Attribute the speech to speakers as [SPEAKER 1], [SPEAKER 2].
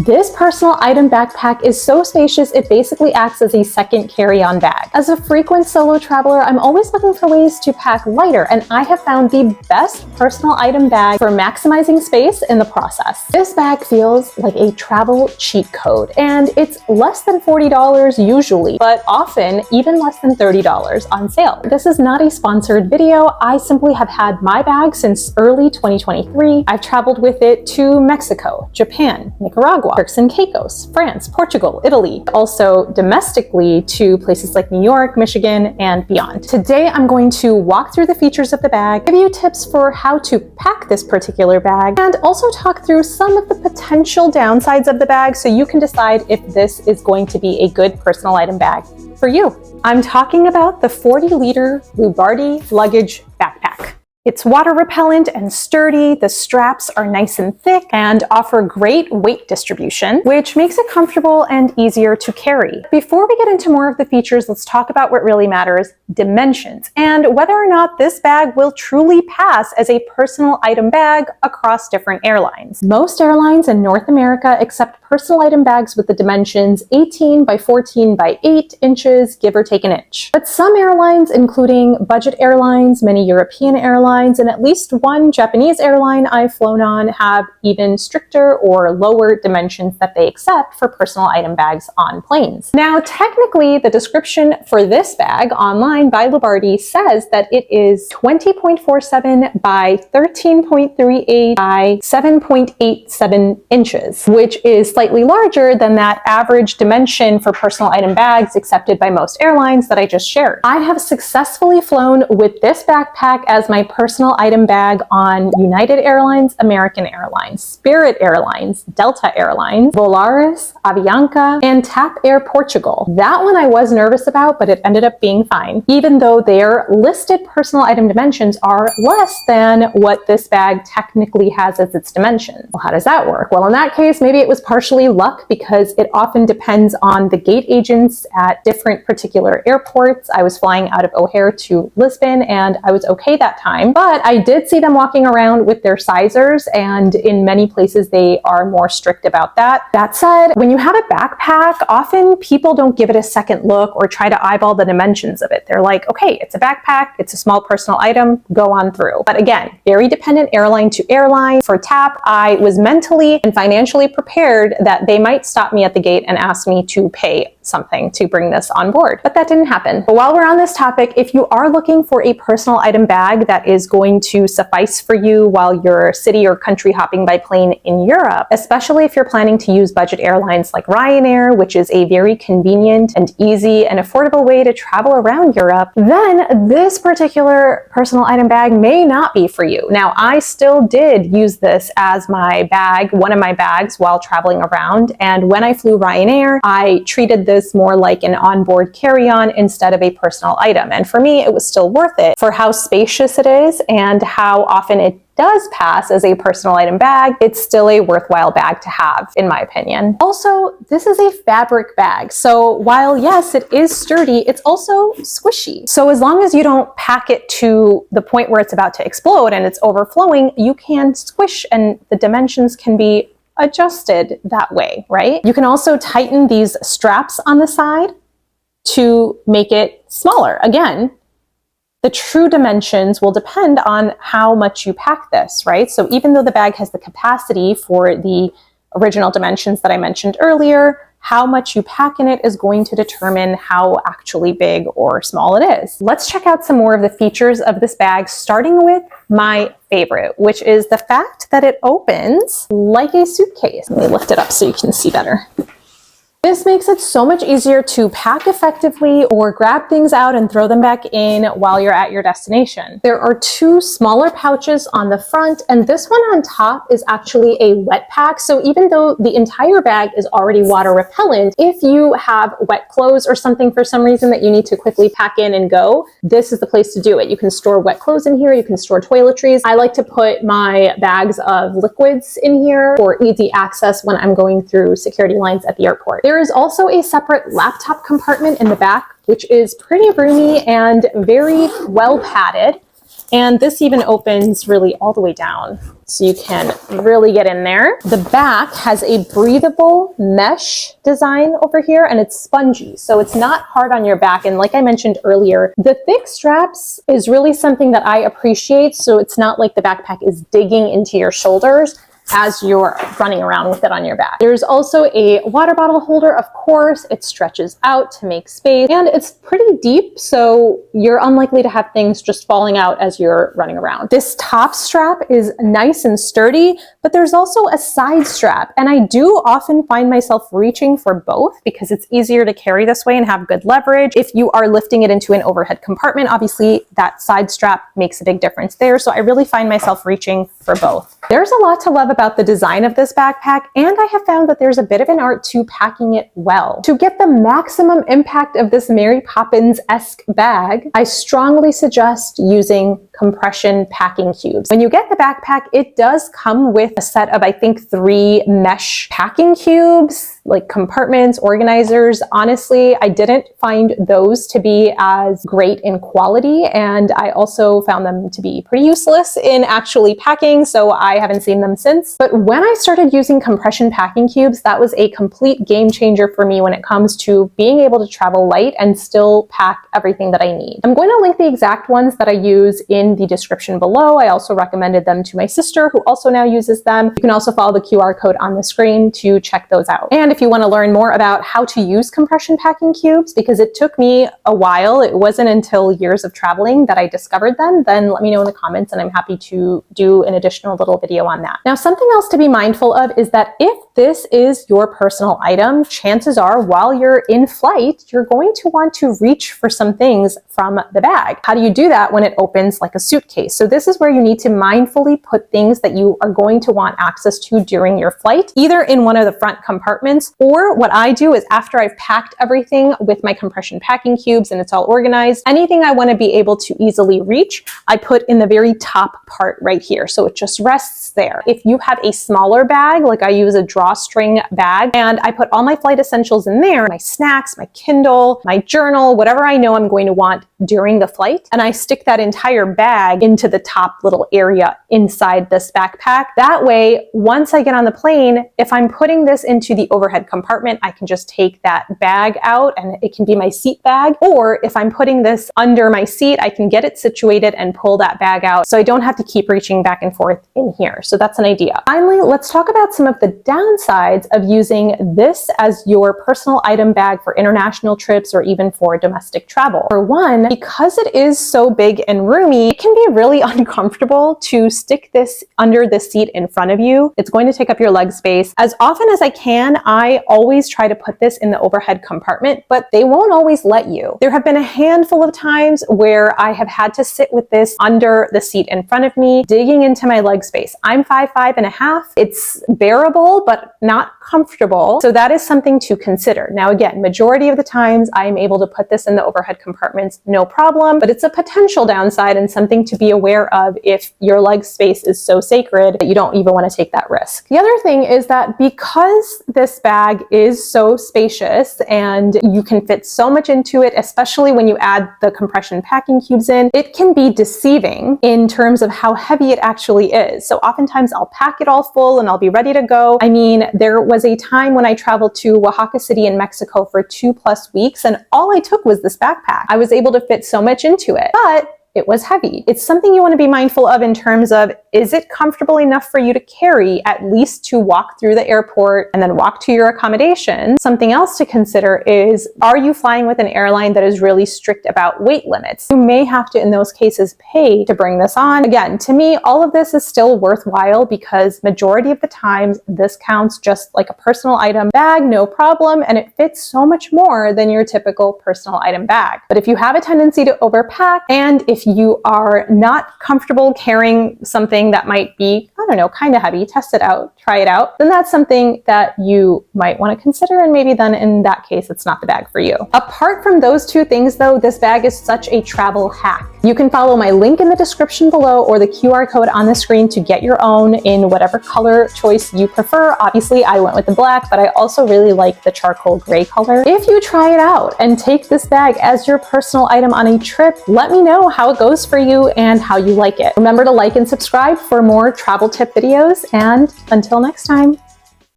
[SPEAKER 1] This personal item backpack is so spacious, it basically acts as a second carry-on bag. As a frequent solo traveler, I'm always looking for ways to pack lighter, and I have found the best personal item bag for maximizing space in the process. This bag feels like a travel cheat code, and it's less than $40 usually, but often even less than $30 on sale. This is not a sponsored video. I simply have had my bag since early 2023. I've traveled with it to Mexico, Japan, Nicaragua, Turks and Caicos, France, Portugal, Italy, also domestically to places like New York, Michigan, and beyond. Today, I'm going to walk through the features of the bag, give you tips for how to pack this particular bag, and also talk through some of the potential downsides of the bag so you can decide if this is going to be a good personal item bag for you. I'm talking about the 40-liter Lubardi luggage backpack. It's water repellent and sturdy, the straps are nice and thick and offer great weight distribution, which makes it comfortable and easier to carry. Before we get into more of the features, let's talk about what really matters, dimensions, and whether or not this bag will truly pass as a personal item bag across different airlines. Most airlines in North America accept personal item bags with the dimensions 18 by 14 by 8 inches, give or take an inch. But some airlines, including budget airlines, many European airlines, and at least one Japanese airline I've flown on, have even stricter or lower dimensions that they accept for personal item bags on planes. Now, technically, the description for this bag online by Lubardi says that it is 20.47 by 13.38 by 7.87 inches, which is slightly larger than that average dimension for personal item bags accepted by most airlines that I just shared. I have successfully flown with this backpack as my personal item bag on United Airlines, American Airlines, Spirit Airlines, Delta Airlines, Volaris, Avianca, and TAP Air Portugal. That one I was nervous about, but it ended up being fine, even though their listed personal item dimensions are less than what this bag technically has as its dimensions. Well, how does that work? Well, in that case, maybe it was partially luck because it often depends on the gate agents at different particular airports. I was flying out of O'Hare to Lisbon and I was okay that time, but I did see them walking around with their sizers, and in many places they are more strict about that. That said, when you have a backpack, often people don't give it a second look or try to eyeball the dimensions of it. They're like, okay, it's a backpack, it's a small personal item, go on through. But again, very dependent airline to airline. For TAP, I was mentally and financially prepared that they might stop me at the gate and ask me to pay something to bring this on board, but that didn't happen. But while we're on this topic, if you are looking for a personal item bag that is going to suffice for you while you're city or country hopping by plane in Europe, especially if you're planning to use budget airlines like Ryanair, which is a very convenient and easy and affordable way to travel around Europe, then this particular personal item bag may not be for you. Now, I still did use this as my bag, one of my bags while traveling around, and when I flew Ryanair, I treated this more like an onboard carry-on instead of a personal item. And for me, it was still worth it for how spacious it is and how often it does pass as a personal item bag. It's still a worthwhile bag to have, in my opinion. Also, this is a fabric bag. So while yes, it is sturdy, it's also squishy. So as long as you don't pack it to the point where it's about to explode and it's overflowing, you can squish and the dimensions can be adjusted that way, right? You can also tighten these straps on the side to make it smaller. Again, the true dimensions will depend on how much you pack this, right? So even though the bag has the capacity for the original dimensions that I mentioned earlier, how much you pack in it is going to determine how actually big or small it is. Let's check out some more of the features of this bag, starting with my favorite, which is the fact that it opens like a suitcase. Let me lift it up so you can see better. This makes it so much easier to pack effectively or grab things out and throw them back in while you're at your destination. There are two smaller pouches on the front, and this one on top is actually a wet pack. So even though the entire bag is already water repellent, if you have wet clothes or something for some reason that you need to quickly pack in and go, this is the place to do it. You can store wet clothes in here, you can store toiletries. I like to put my bags of liquids in here for easy access when I'm going through security lines at the airport. There is also a separate laptop compartment in the back, which is pretty roomy and very well padded. And this even opens really all the way down. so you can really get in there. The back has a breathable mesh design over here, and it's spongy, so it's not hard on your back. And like I mentioned earlier, the thick straps is really something that I appreciate, so it's not like the backpack is digging into your shoulders as you're running around with it on your back. There's also a water bottle holder, of course. It stretches out to make space, and it's pretty deep, so you're unlikely to have things just falling out as you're running around. This top strap is nice and sturdy, but there's also a side strap, and I do often find myself reaching for both because it's easier to carry this way and have good leverage. If you are lifting it into an overhead compartment, obviously that side strap makes a big difference there, so I really find myself reaching for both. There's a lot to love about the design of this backpack, and I have found that there's a bit of an art to packing it well. To get the maximum impact of this Mary Poppins-esque bag, I strongly suggest using compression packing cubes. When you get the backpack, it does come with a set of, I think, 3 mesh packing cubes, like compartments, organizers. Honestly, I didn't find those to be as great in quality, and I also found them to be pretty useless in actually packing, so I haven't seen them since. But when I started using compression packing cubes, that was a complete game changer for me when it comes to being able to travel light and still pack everything that I need. I'm going to link the exact ones that I use in the description below. I also recommended them to my sister, who also now uses them. You can also follow the QR code on the screen to check those out. And if you want to learn more about how to use compression packing cubes, because it took me a while, it wasn't until years of traveling that I discovered them, then let me know in the comments and I'm happy to do an additional little video on that. Now, something else to be mindful of is that if this is your personal item, chances are while you're in flight, you're going to want to reach for some things from the bag. How do you do that when it opens like a suitcase? So this is where you need to mindfully put things that you are going to want access to during your flight, either in one of the front compartments, or what I do is after I've packed everything with my compression packing cubes and it's all organized, anything I want to be able to easily reach, I put in the very top part right here. So it just rests there. If you have a smaller bag, like I use a drawstring bag, and I put all my flight essentials in there, my snacks, my Kindle, my journal, whatever I know I'm going to want during the flight, and I stick that entire bag into the top little area inside this backpack. That way, once I get on the plane, if I'm putting this into the overhead compartment, I can just take that bag out and it can be my seat bag. Or if I'm putting this under my seat, I can get it situated and pull that bag out so I don't have to keep reaching back and forth in here. So that's an idea. Finally, let's talk about some of the downsides of using this as your personal item bag for international trips or even for domestic travel. For one, because it is so big and roomy, it can be really uncomfortable to stick this under the seat in front of you. It's going to take up your leg space. As often as I can, I always try to put this in the overhead compartment, but they won't always let you. There have been a handful of times where I have had to sit with this under the seat in front of me, digging into my leg space. I'm 5'5.5". It's bearable, but not comfortable. So that is something to consider. Now, again, majority of the times I am able to put this in the overhead compartments, no problem, but it's a potential downside and something to be aware of if your leg space is so sacred that you don't even want to take that risk. The other thing is that because this bag is so spacious and you can fit so much into it, especially when you add the compression packing cubes in, it can be deceiving in terms of how heavy it actually is. So oftentimes I'll pack it all full and I'll be ready to go. I mean, there was a time when I traveled to Oaxaca City in Mexico for 2+ weeks, and all I took was this backpack. I was able to fit so much into it, but it was heavy. It's something you want to be mindful of in terms of, is it comfortable enough for you to carry, at least to walk through the airport and then walk to your accommodation? Something else to consider is, are you flying with an airline that is really strict about weight limits? You may have to, in those cases, pay to bring this on. Again, to me, all of this is still worthwhile because majority of the times this counts just like a personal item bag, no problem, and it fits so much more than your typical personal item bag. But if you have a tendency to overpack, and if you are not comfortable carrying something that might be, I don't know, kind of heavy, test it out, try it out, then that's something that you might want to consider, and maybe then in that case, it's not the bag for you. Apart from those two things though, this bag is such a travel hack. You can follow my link in the description below or the QR code on the screen to get your own in whatever color choice you prefer. Obviously, I went with the black, but I also really like the charcoal gray color. If you try it out and take this bag as your personal item on a trip, let me know how it goes for you and how you like it. Remember to like and subscribe for more travel tips tip videos, and until next time.